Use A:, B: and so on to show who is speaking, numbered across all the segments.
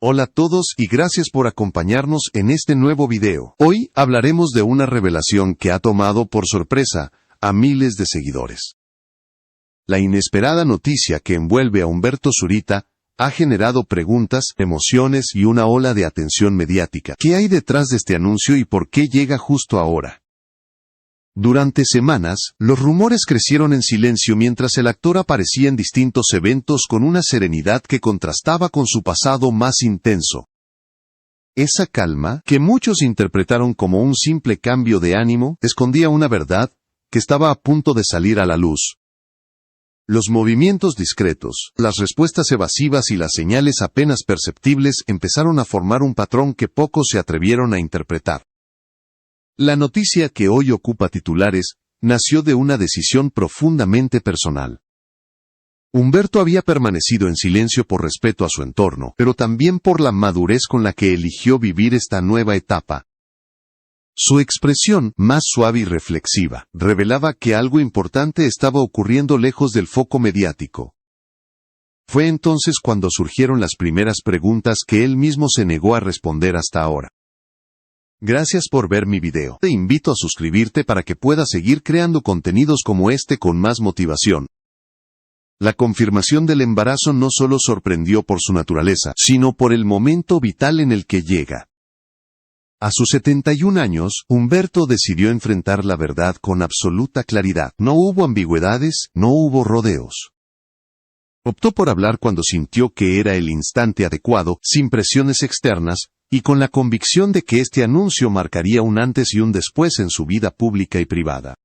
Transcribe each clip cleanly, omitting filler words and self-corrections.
A: Hola a todos y gracias por acompañarnos en este nuevo video. Hoy hablaremos de una revelación que ha tomado por sorpresa a miles de seguidores. La inesperada noticia que envuelve a Humberto Zurita ha generado preguntas, emociones y una ola de atención mediática. ¿Qué hay detrás de este anuncio y por qué llega justo ahora? Durante semanas, los rumores crecieron en silencio mientras el actor aparecía en distintos eventos con una serenidad que contrastaba con su pasado más intenso. Esa calma, que muchos interpretaron como un simple cambio de ánimo, escondía una verdad que estaba a punto de salir a la luz. Los movimientos discretos, las respuestas evasivas y las señales apenas perceptibles empezaron a formar un patrón que pocos se atrevieron a interpretar. La noticia que hoy ocupa titulares nació de una decisión profundamente personal. Humberto había permanecido en silencio por respeto a su entorno, pero también por la madurez con la que eligió vivir esta nueva etapa. Su expresión, más suave y reflexiva, revelaba que algo importante estaba ocurriendo lejos del foco mediático. Fue entonces cuando surgieron las primeras preguntas que él mismo se negó a responder hasta ahora. Gracias por ver mi video. Te invito a suscribirte para que puedas seguir creando contenidos como este con más motivación. La confirmación del embarazo no solo sorprendió por su naturaleza, sino por el momento vital en el que llega. A sus 71 años, Humberto decidió enfrentar la verdad con absoluta claridad. No hubo ambigüedades, no hubo rodeos. Optó por hablar cuando sintió que era el instante adecuado, sin presiones externas, y con la convicción de que este anuncio marcaría un antes y un después en su vida pública y privada.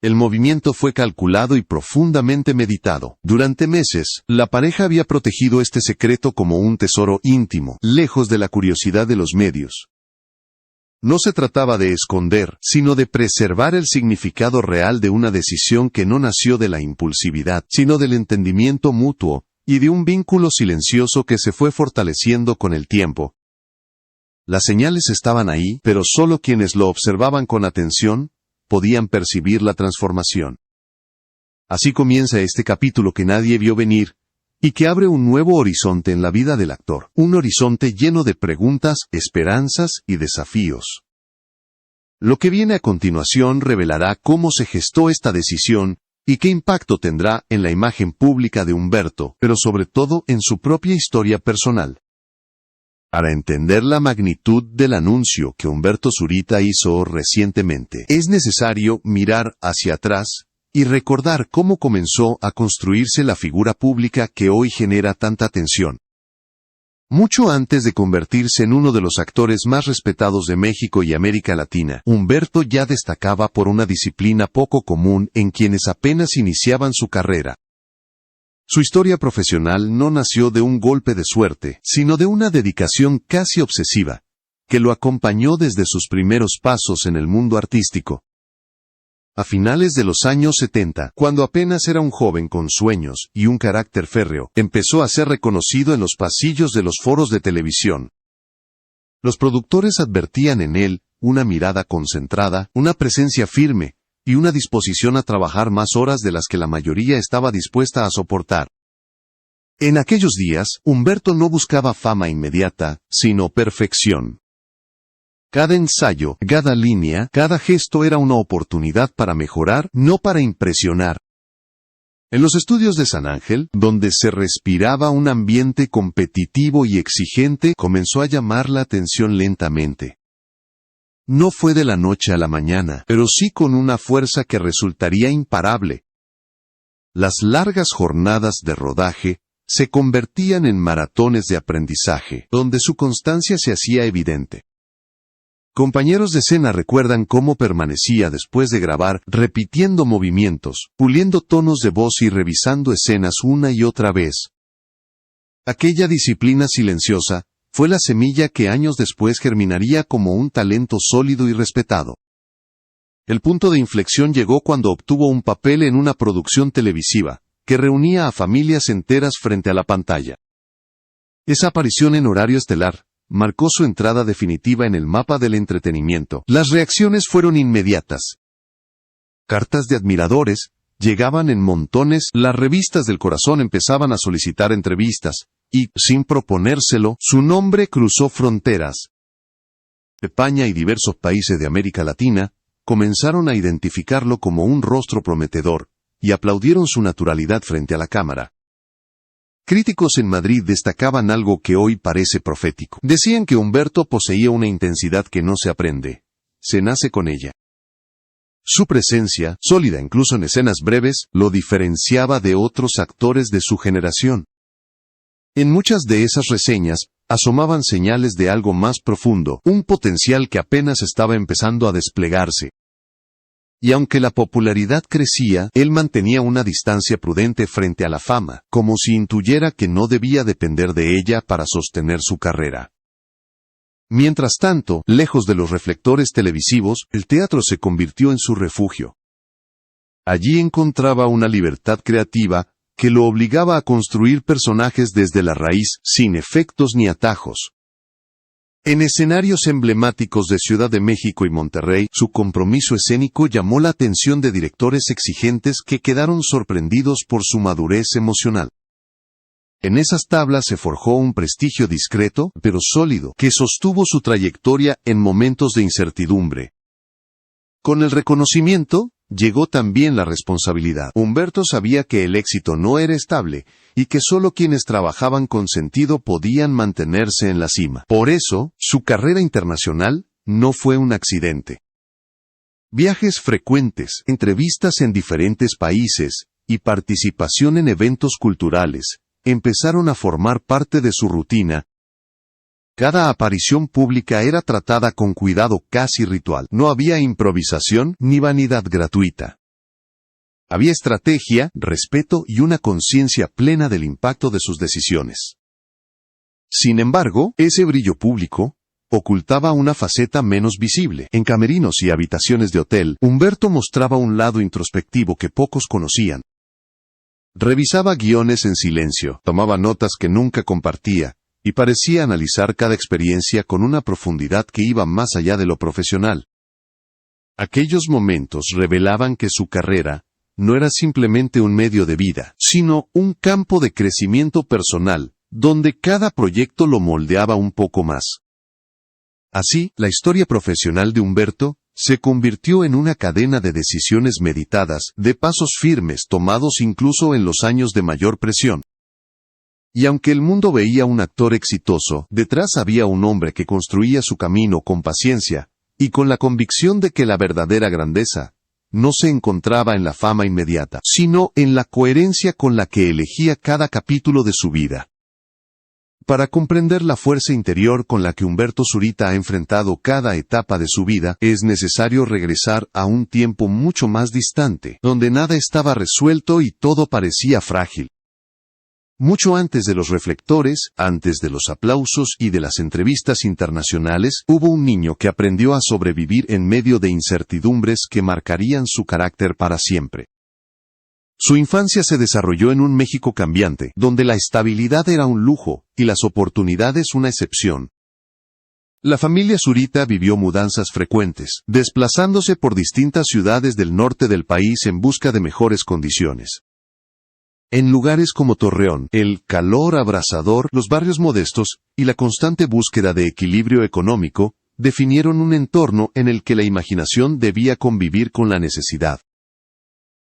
A: El movimiento fue calculado y profundamente meditado. Durante meses, la pareja había protegido este secreto como un tesoro íntimo, lejos de la curiosidad de los medios. No se trataba de esconder, sino de preservar el significado real de una decisión que no nació de la impulsividad, sino del entendimiento mutuo, y de un vínculo silencioso que se fue fortaleciendo con el tiempo. Las señales estaban ahí, pero solo quienes lo observaban con atención podían percibir la transformación. Así comienza este capítulo que nadie vio venir, y que abre un nuevo horizonte en la vida del actor, un horizonte lleno de preguntas, esperanzas y desafíos. Lo que viene a continuación revelará cómo se gestó esta decisión y qué impacto tendrá en la imagen pública de Humberto, pero sobre todo en su propia historia personal. Para entender la magnitud del anuncio que Humberto Zurita hizo recientemente, es necesario mirar hacia atrás y recordar cómo comenzó a construirse la figura pública que hoy genera tanta atención. Mucho antes de convertirse en uno de los actores más respetados de México y América Latina, Humberto ya destacaba por una disciplina poco común en quienes apenas iniciaban su carrera. Su historia profesional no nació de un golpe de suerte, sino de una dedicación casi obsesiva, que lo acompañó desde sus primeros pasos en el mundo artístico. A finales de los años 70, cuando apenas era un joven con sueños y un carácter férreo, empezó a ser reconocido en los pasillos de los foros de televisión. Los productores advertían en él una mirada concentrada, una presencia firme, y una disposición a trabajar más horas de las que la mayoría estaba dispuesta a soportar. En aquellos días, Humberto no buscaba fama inmediata, sino perfección. Cada ensayo, cada línea, cada gesto era una oportunidad para mejorar, no para impresionar. En los estudios de San Ángel, donde se respiraba un ambiente competitivo y exigente, comenzó a llamar la atención lentamente. No fue de la noche a la mañana, pero sí con una fuerza que resultaría imparable. Las largas jornadas de rodaje se convertían en maratones de aprendizaje, donde su constancia se hacía evidente. Compañeros de escena recuerdan cómo permanecía después de grabar, repitiendo movimientos, puliendo tonos de voz y revisando escenas una y otra vez. Aquella disciplina silenciosa fue la semilla que años después germinaría como un talento sólido y respetado. El punto de inflexión llegó cuando obtuvo un papel en una producción televisiva, que reunía a familias enteras frente a la pantalla. Esa aparición en horario estelar marcó su entrada definitiva en el mapa del entretenimiento. Las reacciones fueron inmediatas. Cartas de admiradores llegaban en montones, las revistas del corazón empezaban a solicitar entrevistas, y, sin proponérselo, su nombre cruzó fronteras. España y diversos países de América Latina comenzaron a identificarlo como un rostro prometedor, y aplaudieron su naturalidad frente a la cámara. Críticos en Madrid destacaban algo que hoy parece profético. Decían que Humberto poseía una intensidad que no se aprende, se nace con ella. Su presencia, sólida incluso en escenas breves, lo diferenciaba de otros actores de su generación. En muchas de esas reseñas, asomaban señales de algo más profundo, un potencial que apenas estaba empezando a desplegarse. Y aunque la popularidad crecía, él mantenía una distancia prudente frente a la fama, como si intuyera que no debía depender de ella para sostener su carrera. Mientras tanto, lejos de los reflectores televisivos, el teatro se convirtió en su refugio. Allí encontraba una libertad creativa que lo obligaba a construir personajes desde la raíz, sin efectos ni atajos. En escenarios emblemáticos de Ciudad de México y Monterrey, su compromiso escénico llamó la atención de directores exigentes que quedaron sorprendidos por su madurez emocional. En esas tablas se forjó un prestigio discreto, pero sólido, que sostuvo su trayectoria en momentos de incertidumbre. Con el reconocimiento, llegó también la responsabilidad. Humberto sabía que el éxito no era estable, y que solo quienes trabajaban con sentido podían mantenerse en la cima. Por eso, su carrera internacional no fue un accidente. Viajes frecuentes, entrevistas en diferentes países, y participación en eventos culturales, empezaron a formar parte de su rutina. Cada aparición pública era tratada con cuidado casi ritual. No había improvisación ni vanidad gratuita. Había estrategia, respeto y una conciencia plena del impacto de sus decisiones. Sin embargo, ese brillo público ocultaba una faceta menos visible. En camerinos y habitaciones de hotel, Humberto mostraba un lado introspectivo que pocos conocían. Revisaba guiones en silencio, tomaba notas que nunca compartía, y parecía analizar cada experiencia con una profundidad que iba más allá de lo profesional. Aquellos momentos revelaban que su carrera no era simplemente un medio de vida, sino un campo de crecimiento personal, donde cada proyecto lo moldeaba un poco más. Así, la historia profesional de Humberto se convirtió en una cadena de decisiones meditadas, de pasos firmes tomados incluso en los años de mayor presión. Y aunque el mundo veía un actor exitoso, detrás había un hombre que construía su camino con paciencia, y con la convicción de que la verdadera grandeza no se encontraba en la fama inmediata, sino en la coherencia con la que elegía cada capítulo de su vida. Para comprender la fuerza interior con la que Humberto Zurita ha enfrentado cada etapa de su vida, es necesario regresar a un tiempo mucho más distante, donde nada estaba resuelto y todo parecía frágil. Mucho antes de los reflectores, antes de los aplausos y de las entrevistas internacionales, hubo un niño que aprendió a sobrevivir en medio de incertidumbres que marcarían su carácter para siempre. Su infancia se desarrolló en un México cambiante, donde la estabilidad era un lujo, y las oportunidades una excepción. La familia Zurita vivió mudanzas frecuentes, desplazándose por distintas ciudades del norte del país en busca de mejores condiciones. En lugares como Torreón, el calor abrasador, los barrios modestos, y la constante búsqueda de equilibrio económico, definieron un entorno en el que la imaginación debía convivir con la necesidad.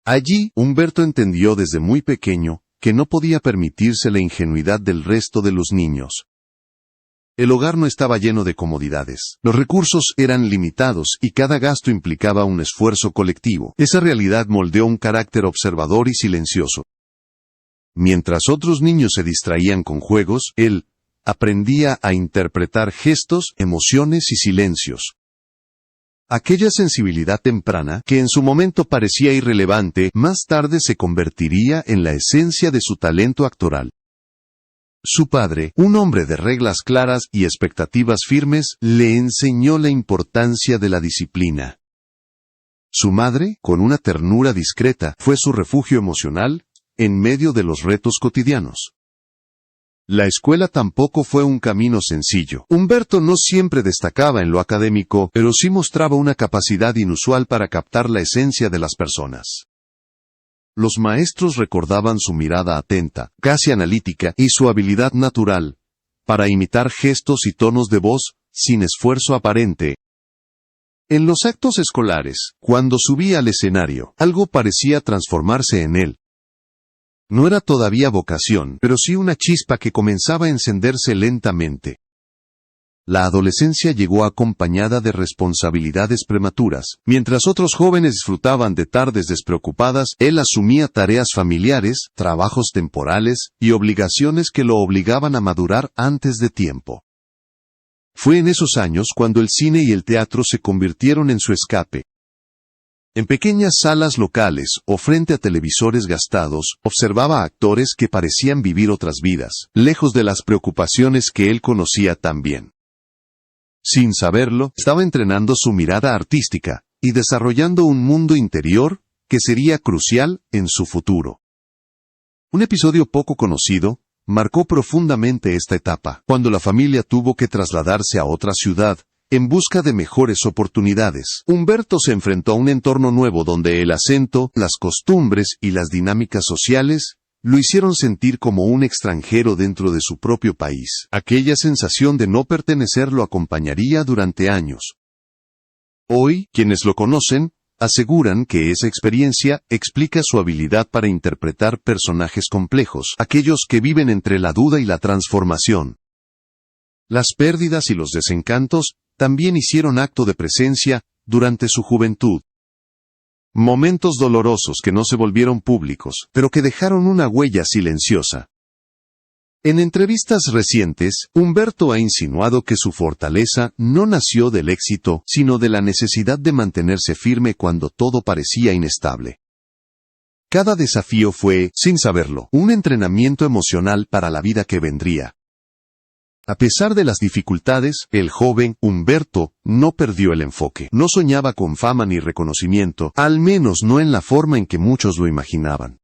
A: Allí, Humberto entendió desde muy pequeño que no podía permitirse la ingenuidad del resto de los niños. El hogar no estaba lleno de comodidades. Los recursos eran limitados y cada gasto implicaba un esfuerzo colectivo. Esa realidad moldeó un carácter observador y silencioso. Mientras otros niños se distraían con juegos, él aprendía a interpretar gestos, emociones y silencios. Aquella sensibilidad temprana, que en su momento parecía irrelevante, más tarde se convertiría en la esencia de su talento actoral. Su padre, un hombre de reglas claras y expectativas firmes, le enseñó la importancia de la disciplina. Su madre, con una ternura discreta, fue su refugio emocional, en medio de los retos cotidianos. La escuela tampoco fue un camino sencillo. Humberto no siempre destacaba en lo académico, pero sí mostraba una capacidad inusual para captar la esencia de las personas. Los maestros recordaban su mirada atenta, casi analítica, y su habilidad natural para imitar gestos y tonos de voz sin esfuerzo aparente. En los actos escolares, cuando subía al escenario, algo parecía transformarse en él. No era todavía vocación, pero sí una chispa que comenzaba a encenderse lentamente. La adolescencia llegó acompañada de responsabilidades prematuras. Mientras otros jóvenes disfrutaban de tardes despreocupadas, él asumía tareas familiares, trabajos temporales y obligaciones que lo obligaban a madurar antes de tiempo. Fue en esos años cuando el cine y el teatro se convirtieron en su escape. En pequeñas salas locales o frente a televisores gastados, observaba a actores que parecían vivir otras vidas, lejos de las preocupaciones que él conocía tan bien. Sin saberlo, estaba entrenando su mirada artística y desarrollando un mundo interior que sería crucial en su futuro. Un episodio poco conocido marcó profundamente esta etapa, cuando la familia tuvo que trasladarse a otra ciudad en busca de mejores oportunidades. Humberto se enfrentó a un entorno nuevo donde el acento, las costumbres y las dinámicas sociales lo hicieron sentir como un extranjero dentro de su propio país. Aquella sensación de no pertenecer lo acompañaría durante años. Hoy, quienes lo conocen, aseguran que esa experiencia explica su habilidad para interpretar personajes complejos, aquellos que viven entre la duda y la transformación. Las pérdidas y los desencantos también hicieron acto de presencia durante su juventud. Momentos dolorosos que no se volvieron públicos, pero que dejaron una huella silenciosa. En entrevistas recientes, Humberto ha insinuado que su fortaleza no nació del éxito, sino de la necesidad de mantenerse firme cuando todo parecía inestable. Cada desafío fue, sin saberlo, un entrenamiento emocional para la vida que vendría. A pesar de las dificultades, el joven Humberto no perdió el enfoque. No soñaba con fama ni reconocimiento, al menos no en la forma en que muchos lo imaginaban.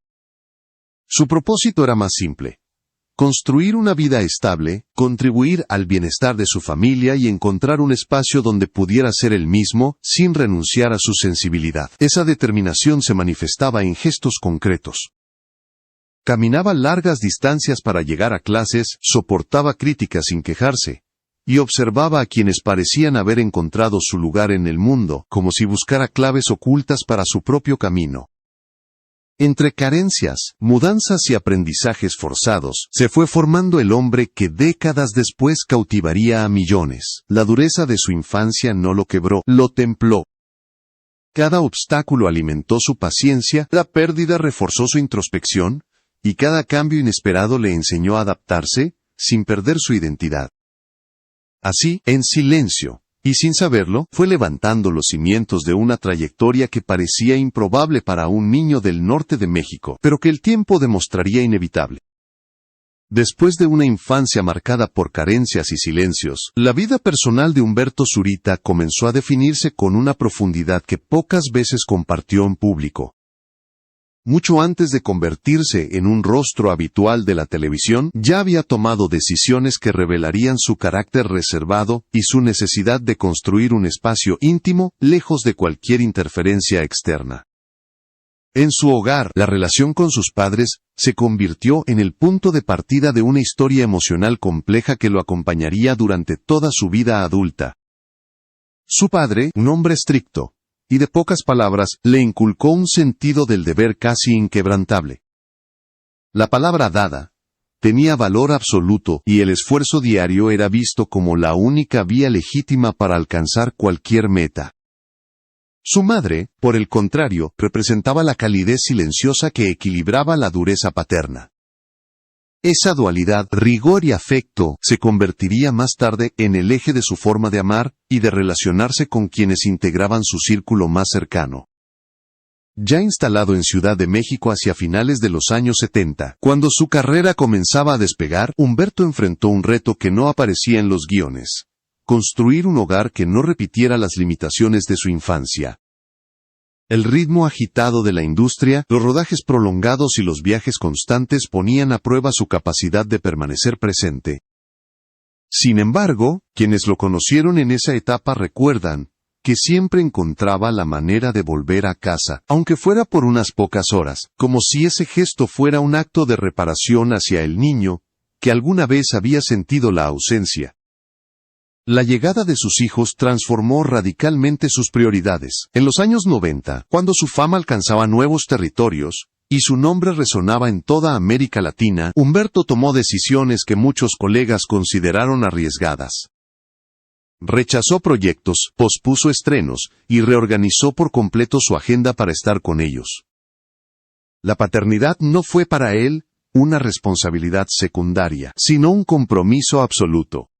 A: Su propósito era más simple: construir una vida estable, contribuir al bienestar de su familia y encontrar un espacio donde pudiera ser él mismo, sin renunciar a su sensibilidad. Esa determinación se manifestaba en gestos concretos. Caminaba largas distancias para llegar a clases, soportaba críticas sin quejarse, y observaba a quienes parecían haber encontrado su lugar en el mundo, como si buscara claves ocultas para su propio camino. Entre carencias, mudanzas y aprendizajes forzados, se fue formando el hombre que décadas después cautivaría a millones. La dureza de su infancia no lo quebró, lo templó. Cada obstáculo alimentó su paciencia, la pérdida reforzó su introspección, y cada cambio inesperado le enseñó a adaptarse, sin perder su identidad. Así, en silencio, y sin saberlo, fue levantando los cimientos de una trayectoria que parecía improbable para un niño del norte de México, pero que el tiempo demostraría inevitable. Después de una infancia marcada por carencias y silencios, la vida personal de Humberto Zurita comenzó a definirse con una profundidad que pocas veces compartió en público. Mucho antes de convertirse en un rostro habitual de la televisión, ya había tomado decisiones que revelarían su carácter reservado y su necesidad de construir un espacio íntimo, lejos de cualquier interferencia externa. En su hogar, la relación con sus padres se convirtió en el punto de partida de una historia emocional compleja que lo acompañaría durante toda su vida adulta. Su padre, un hombre estricto y de pocas palabras, le inculcó un sentido del deber casi inquebrantable. La palabra dada tenía valor absoluto y el esfuerzo diario era visto como la única vía legítima para alcanzar cualquier meta. Su madre, por el contrario, representaba la calidez silenciosa que equilibraba la dureza paterna. Esa dualidad, rigor y afecto, se convertiría más tarde en el eje de su forma de amar y de relacionarse con quienes integraban su círculo más cercano. Ya instalado en Ciudad de México hacia finales de los años 70, cuando su carrera comenzaba a despegar, Humberto enfrentó un reto que no aparecía en los guiones: construir un hogar que no repitiera las limitaciones de su infancia. El ritmo agitado de la industria, los rodajes prolongados y los viajes constantes ponían a prueba su capacidad de permanecer presente. Sin embargo, quienes lo conocieron en esa etapa recuerdan que siempre encontraba la manera de volver a casa, aunque fuera por unas pocas horas, como si ese gesto fuera un acto de reparación hacia el niño, que alguna vez había sentido la ausencia. La llegada de sus hijos transformó radicalmente sus prioridades. En los años 90, cuando su fama alcanzaba nuevos territorios, y su nombre resonaba en toda América Latina, Humberto tomó decisiones que muchos colegas consideraron arriesgadas. Rechazó proyectos, pospuso estrenos, y reorganizó por completo su agenda para estar con ellos. La paternidad no fue para él una responsabilidad secundaria, sino un compromiso absoluto.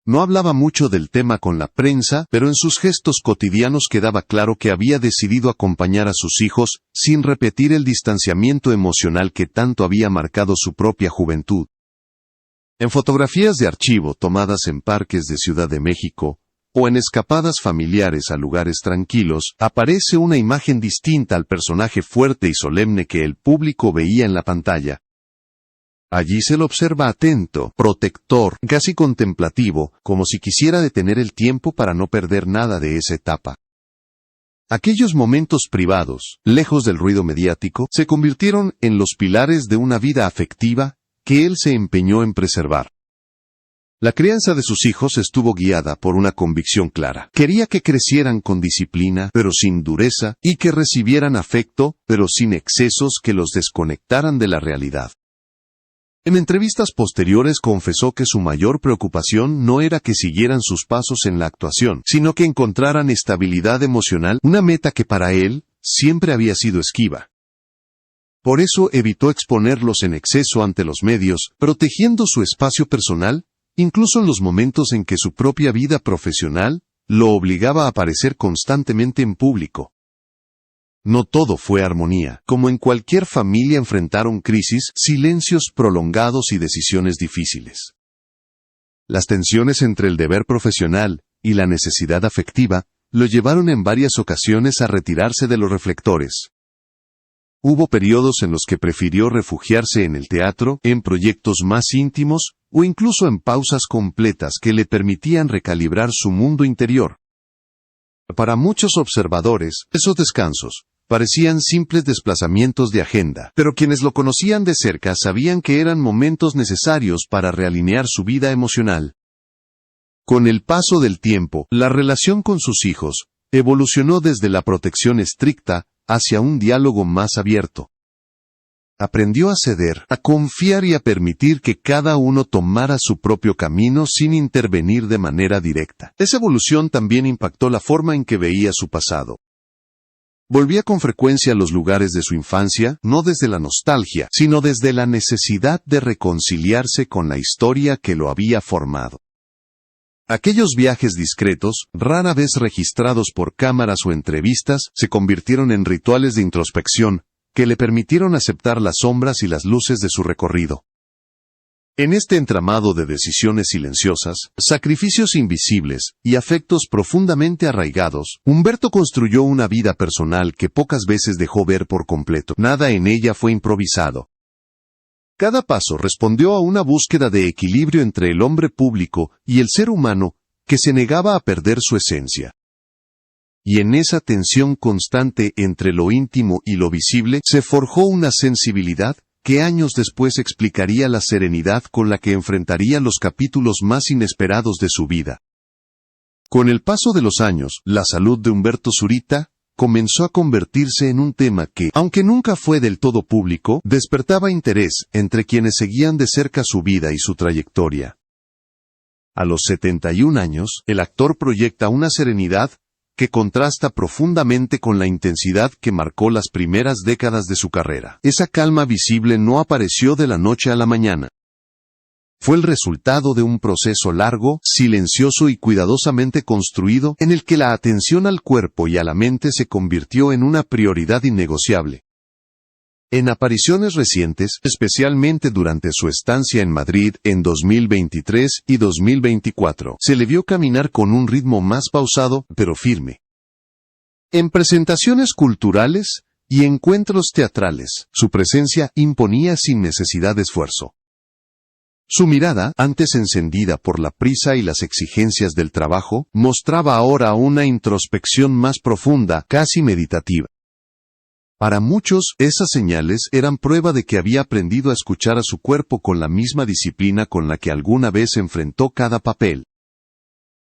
A: No hablaba mucho del tema con la prensa, pero en sus gestos cotidianos quedaba claro que había decidido acompañar a sus hijos, sin repetir el distanciamiento emocional que tanto había marcado su propia juventud. En fotografías de archivo tomadas en parques de Ciudad de México, o en escapadas familiares a lugares tranquilos, aparece una imagen distinta al personaje fuerte y solemne que el público veía en la pantalla. Allí se lo observa atento, protector, casi contemplativo, como si quisiera detener el tiempo para no perder nada de esa etapa. Aquellos momentos privados, lejos del ruido mediático, se convirtieron en los pilares de una vida afectiva que él se empeñó en preservar. La crianza de sus hijos estuvo guiada por una convicción clara. Quería que crecieran con disciplina, pero sin dureza, y que recibieran afecto, pero sin excesos que los desconectaran de la realidad. En entrevistas posteriores confesó que su mayor preocupación no era que siguieran sus pasos en la actuación, sino que encontraran estabilidad emocional, una meta que para él siempre había sido esquiva. Por eso evitó exponerlos en exceso ante los medios, protegiendo su espacio personal, incluso en los momentos en que su propia vida profesional lo obligaba a aparecer constantemente en público. No todo fue armonía. Como en cualquier familia enfrentaron crisis, silencios prolongados y decisiones difíciles. Las tensiones entre el deber profesional y la necesidad afectiva lo llevaron en varias ocasiones a retirarse de los reflectores. Hubo periodos en los que prefirió refugiarse en el teatro, en proyectos más íntimos, o incluso en pausas completas que le permitían recalibrar su mundo interior. Para muchos observadores, esos descansos parecían simples desplazamientos de agenda, pero quienes lo conocían de cerca sabían que eran momentos necesarios para realinear su vida emocional. Con el paso del tiempo, la relación con sus hijos evolucionó desde la protección estricta hacia un diálogo más abierto. Aprendió a ceder, a confiar y a permitir que cada uno tomara su propio camino sin intervenir de manera directa. Esa evolución también impactó la forma en que veía su pasado. Volvía con frecuencia a los lugares de su infancia, no desde la nostalgia, sino desde la necesidad de reconciliarse con la historia que lo había formado. Aquellos viajes discretos, rara vez registrados por cámaras o entrevistas, se convirtieron en rituales de introspección, que le permitieron aceptar las sombras y las luces de su recorrido. En este entramado de decisiones silenciosas, sacrificios invisibles y afectos profundamente arraigados, Humberto construyó una vida personal que pocas veces dejó ver por completo. Nada en ella fue improvisado. Cada paso respondió a una búsqueda de equilibrio entre el hombre público y el ser humano que se negaba a perder su esencia. Y en esa tensión constante entre lo íntimo y lo visible se forjó una sensibilidad que años después explicaría la serenidad con la que enfrentaría los capítulos más inesperados de su vida. Con el paso de los años, la salud de Humberto Zurita comenzó a convertirse en un tema que, aunque nunca fue del todo público, despertaba interés entre quienes seguían de cerca su vida y su trayectoria. A los 71 años, el actor proyecta una serenidad que contrasta profundamente con la intensidad que marcó las primeras décadas de su carrera. Esa calma visible no apareció de la noche a la mañana. Fue el resultado de un proceso largo, silencioso y cuidadosamente construido, en el que la atención al cuerpo y a la mente se convirtió en una prioridad innegociable. En apariciones recientes, especialmente durante su estancia en Madrid en 2023 y 2024, se le vio caminar con un ritmo más pausado, pero firme. En presentaciones culturales y encuentros teatrales, su presencia imponía sin necesidad de esfuerzo. Su mirada, antes encendida por la prisa y las exigencias del trabajo, mostraba ahora una introspección más profunda, casi meditativa. Para muchos, esas señales eran prueba de que había aprendido a escuchar a su cuerpo con la misma disciplina con la que alguna vez enfrentó cada papel.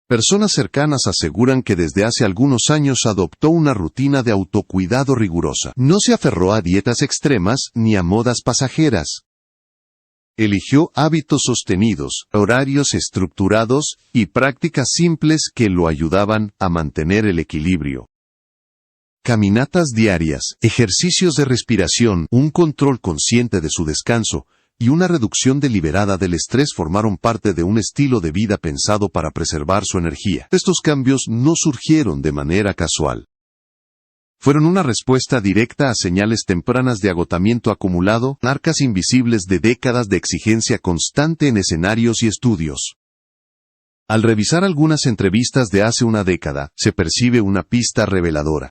A: Personas cercanas aseguran que desde hace algunos años adoptó una rutina de autocuidado rigurosa. No se aferró a dietas extremas ni a modas pasajeras. Eligió hábitos sostenidos, horarios estructurados y prácticas simples que lo ayudaban a mantener el equilibrio. Caminatas diarias, ejercicios de respiración, un control consciente de su descanso y una reducción deliberada del estrés formaron parte de un estilo de vida pensado para preservar su energía. Estos cambios no surgieron de manera casual. Fueron una respuesta directa a señales tempranas de agotamiento acumulado, marcas invisibles de décadas de exigencia constante en escenarios y estudios. Al revisar algunas entrevistas de hace una década, se percibe una pista reveladora.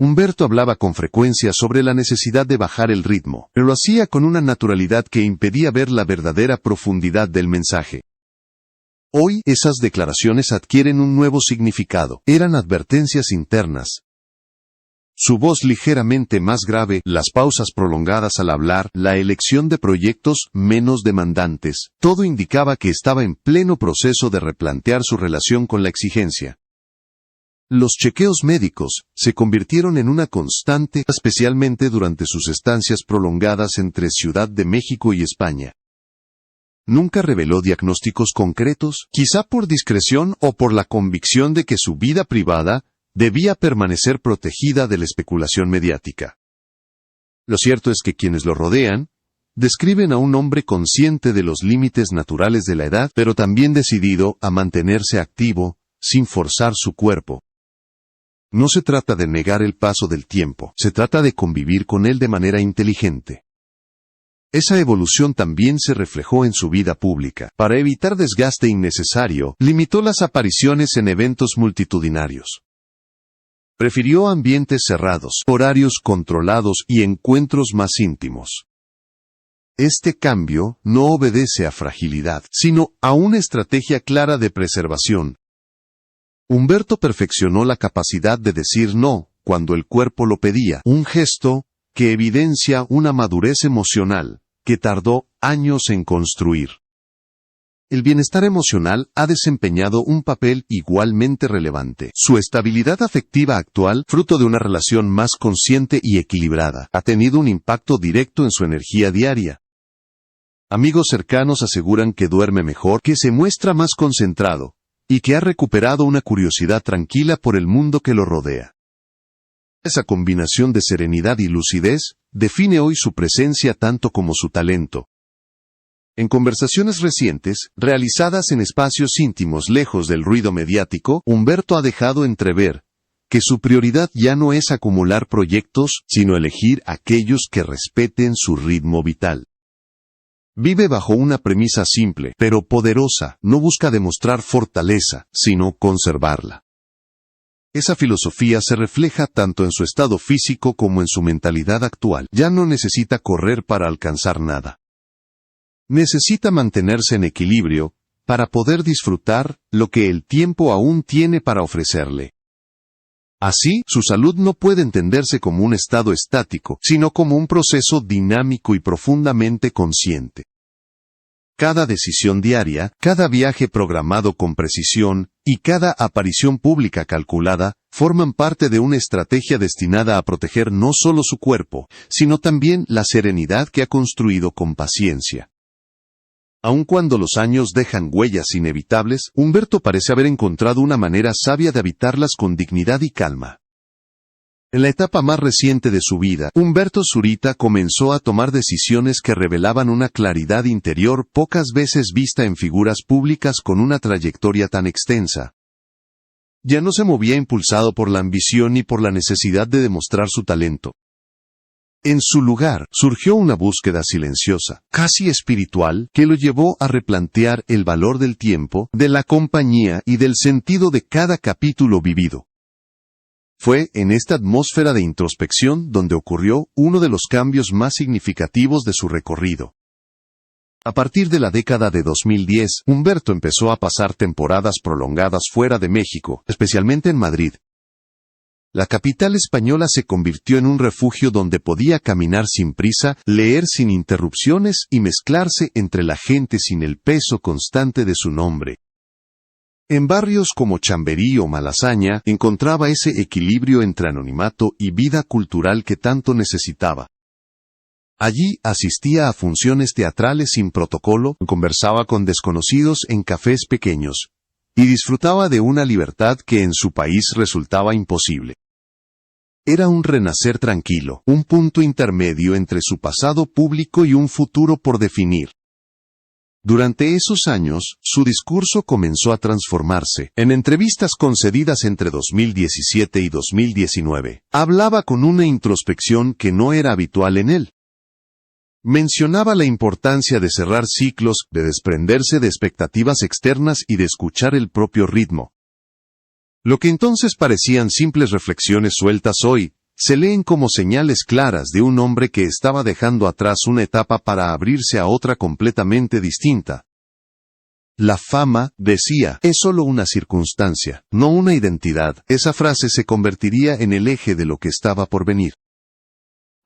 A: Humberto hablaba con frecuencia sobre la necesidad de bajar el ritmo, pero lo hacía con una naturalidad que impedía ver la verdadera profundidad del mensaje. Hoy, esas declaraciones adquieren un nuevo significado. Eran advertencias internas. Su voz ligeramente más grave, las pausas prolongadas al hablar, la elección de proyectos menos demandantes, todo indicaba que estaba en pleno proceso de replantear su relación con la exigencia. Los chequeos médicos se convirtieron en una constante, especialmente durante sus estancias prolongadas entre Ciudad de México y España. Nunca reveló diagnósticos concretos, quizá por discreción o por la convicción de que su vida privada debía permanecer protegida de la especulación mediática. Lo cierto es que quienes lo rodean describen a un hombre consciente de los límites naturales de la edad, pero también decidido a mantenerse activo, sin forzar su cuerpo. No se trata de negar el paso del tiempo, se trata de convivir con él de manera inteligente. Esa evolución también se reflejó en su vida pública. Para evitar desgaste innecesario, limitó las apariciones en eventos multitudinarios. Prefirió ambientes cerrados, horarios controlados y encuentros más íntimos. Este cambio no obedece a fragilidad, sino a una estrategia clara de preservación. Humberto perfeccionó la capacidad de decir no, cuando el cuerpo lo pedía, un gesto que evidencia una madurez emocional, que tardó años en construir. El bienestar emocional ha desempeñado un papel igualmente relevante. Su estabilidad afectiva actual, fruto de una relación más consciente y equilibrada, ha tenido un impacto directo en su energía diaria. Amigos cercanos aseguran que duerme mejor, que se muestra más concentrado, y que ha recuperado una curiosidad tranquila por el mundo que lo rodea. Esa combinación de serenidad y lucidez define hoy su presencia tanto como su talento. En conversaciones recientes, realizadas en espacios íntimos lejos del ruido mediático, Humberto ha dejado entrever que su prioridad ya no es acumular proyectos, sino elegir aquellos que respeten su ritmo vital. Vive bajo una premisa simple, pero poderosa, no busca demostrar fortaleza, sino conservarla. Esa filosofía se refleja tanto en su estado físico como en su mentalidad actual. Ya no necesita correr para alcanzar nada. Necesita mantenerse en equilibrio, para poder disfrutar lo que el tiempo aún tiene para ofrecerle. Así, su salud no puede entenderse como un estado estático, sino como un proceso dinámico y profundamente consciente. Cada decisión diaria, cada viaje programado con precisión, y cada aparición pública calculada, forman parte de una estrategia destinada a proteger no solo su cuerpo, sino también la serenidad que ha construido con paciencia. Aun cuando los años dejan huellas inevitables, Humberto parece haber encontrado una manera sabia de habitarlas con dignidad y calma. En la etapa más reciente de su vida, Humberto Zurita comenzó a tomar decisiones que revelaban una claridad interior pocas veces vista en figuras públicas con una trayectoria tan extensa. Ya no se movía impulsado por la ambición ni por la necesidad de demostrar su talento. En su lugar, surgió una búsqueda silenciosa, casi espiritual, que lo llevó a replantear el valor del tiempo, de la compañía y del sentido de cada capítulo vivido. Fue en esta atmósfera de introspección donde ocurrió uno de los cambios más significativos de su recorrido. A partir de la década de 2010, Humberto empezó a pasar temporadas prolongadas fuera de México, especialmente en Madrid. La capital española se convirtió en un refugio donde podía caminar sin prisa, leer sin interrupciones y mezclarse entre la gente sin el peso constante de su nombre. En barrios como Chamberí o Malasaña encontraba ese equilibrio entre anonimato y vida cultural que tanto necesitaba. Allí asistía a funciones teatrales sin protocolo, conversaba con desconocidos en cafés pequeños, y disfrutaba de una libertad que en su país resultaba imposible. Era un renacer tranquilo, un punto intermedio entre su pasado público y un futuro por definir. Durante esos años, su discurso comenzó a transformarse. En entrevistas concedidas entre 2017 y 2019, hablaba con una introspección que no era habitual en él. Mencionaba la importancia de cerrar ciclos, de desprenderse de expectativas externas y de escuchar el propio ritmo. Lo que entonces parecían simples reflexiones sueltas hoy, se leen como señales claras de un hombre que estaba dejando atrás una etapa para abrirse a otra completamente distinta. La fama, decía, es solo una circunstancia, no una identidad. Esa frase se convertiría en el eje de lo que estaba por venir.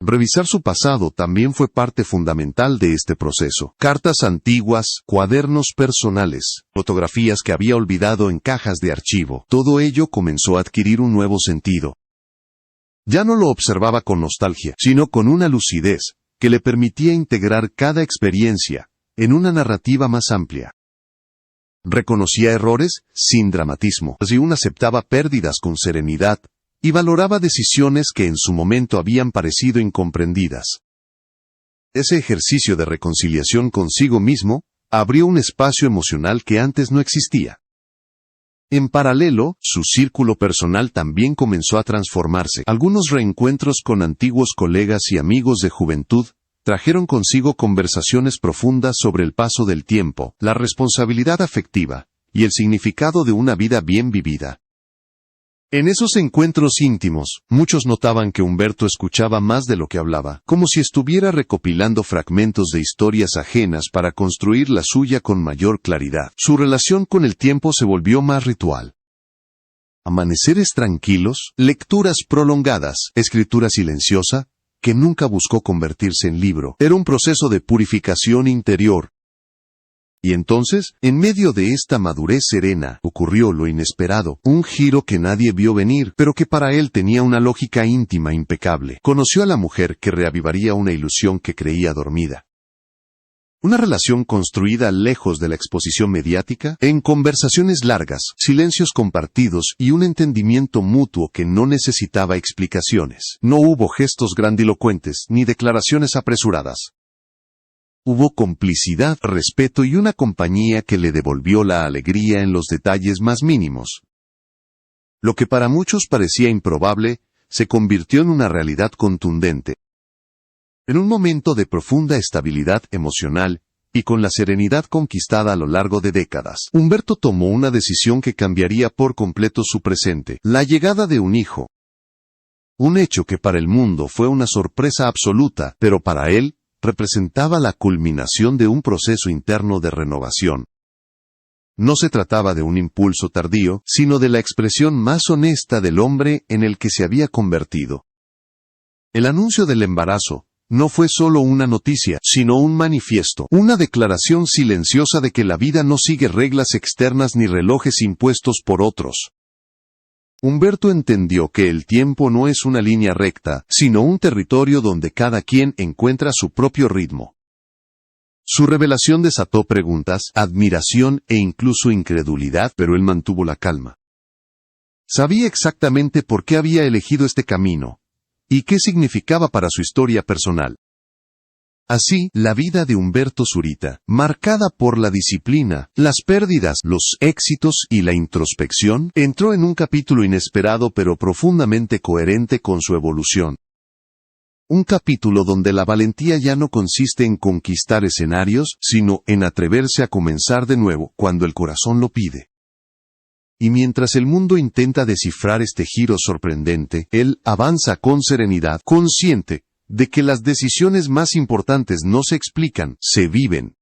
A: Revisar su pasado también fue parte fundamental de este proceso. Cartas antiguas, cuadernos personales, fotografías que había olvidado en cajas de archivo, todo ello comenzó a adquirir un nuevo sentido. Ya no lo observaba con nostalgia, sino con una lucidez que le permitía integrar cada experiencia en una narrativa más amplia. Reconocía errores sin dramatismo, y aún aceptaba pérdidas con serenidad, y valoraba decisiones que en su momento habían parecido incomprendidas. Ese ejercicio de reconciliación consigo mismo abrió un espacio emocional que antes no existía. En paralelo, su círculo personal también comenzó a transformarse. Algunos reencuentros con antiguos colegas y amigos de juventud trajeron consigo conversaciones profundas sobre el paso del tiempo, la responsabilidad afectiva y el significado de una vida bien vivida. En esos encuentros íntimos, muchos notaban que Humberto escuchaba más de lo que hablaba, como si estuviera recopilando fragmentos de historias ajenas para construir la suya con mayor claridad. Su relación con el tiempo se volvió más ritual. Amaneceres tranquilos, lecturas prolongadas, escritura silenciosa, que nunca buscó convertirse en libro. Era un proceso de purificación interior. Y entonces, en medio de esta madurez serena, ocurrió lo inesperado, un giro que nadie vio venir, pero que para él tenía una lógica íntima impecable. Conoció a la mujer que reavivaría una ilusión que creía dormida. Una relación construida lejos de la exposición mediática, en conversaciones largas, silencios compartidos y un entendimiento mutuo que no necesitaba explicaciones. No hubo gestos grandilocuentes ni declaraciones apresuradas. Hubo complicidad, respeto y una compañía que le devolvió la alegría en los detalles más mínimos. Lo que para muchos parecía improbable, se convirtió en una realidad contundente. En un momento de profunda estabilidad emocional, y con la serenidad conquistada a lo largo de décadas, Humberto tomó una decisión que cambiaría por completo su presente: la llegada de un hijo. Un hecho que para el mundo fue una sorpresa absoluta, pero para él, representaba la culminación de un proceso interno de renovación. No se trataba de un impulso tardío, sino de la expresión más honesta del hombre en el que se había convertido. El anuncio del embarazo no fue solo una noticia, sino un manifiesto, una declaración silenciosa de que la vida no sigue reglas externas ni relojes impuestos por otros. Humberto entendió que el tiempo no es una línea recta, sino un territorio donde cada quien encuentra su propio ritmo. Su revelación desató preguntas, admiración e incluso incredulidad, pero él mantuvo la calma. Sabía exactamente por qué había elegido este camino, y qué significaba para su historia personal. Así, la vida de Humberto Zurita, marcada por la disciplina, las pérdidas, los éxitos y la introspección, entró en un capítulo inesperado pero profundamente coherente con su evolución. Un capítulo donde la valentía ya no consiste en conquistar escenarios, sino en atreverse a comenzar de nuevo, cuando el corazón lo pide. Y mientras el mundo intenta descifrar este giro sorprendente, él avanza con serenidad, consciente de que las decisiones más importantes no se explican, se viven.